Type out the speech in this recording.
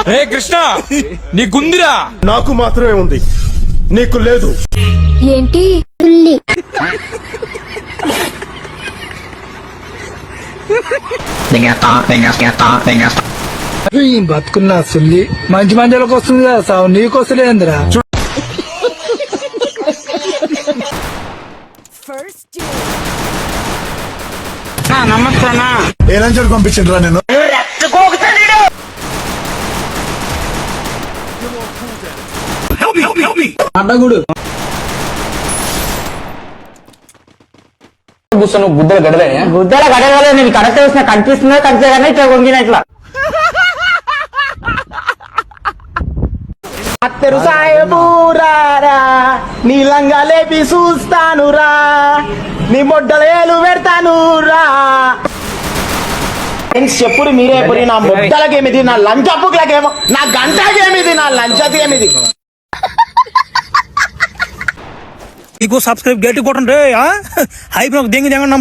రే కృష్ణ నీకుందిరా, నాకు మాత్రమే ఉంది, నీకు లేదు. ఏంటి బతుకున్నా సుల్లి మంచి మంచాలకు వస్తుంది కదా సావు, నీకు వస్తలేదురా. ఏ లంచాడు పంపించండి నేను. అడ్డగుడు గుద్దలు గడలే గుద్దల గడలే నేను కరెక్ట్ వేసిన కనిపిస్తుందా కనిపించగానే ఇట్లా వంగిన ఇట్లా అత్తరు సాయబూరారా నీలంగా లేపి చూస్తాను రా, నీ మొడ్డలేలు పెడతాను రా. చెప్పుడు మీరే ఎప్పుడు నా మొడ్డలకేమిది, నా లంచపులకేమో, నా గంటకేమిది, నా లంచకేమిది. सब्सक्राइब गेट को हाइप देंगे लेना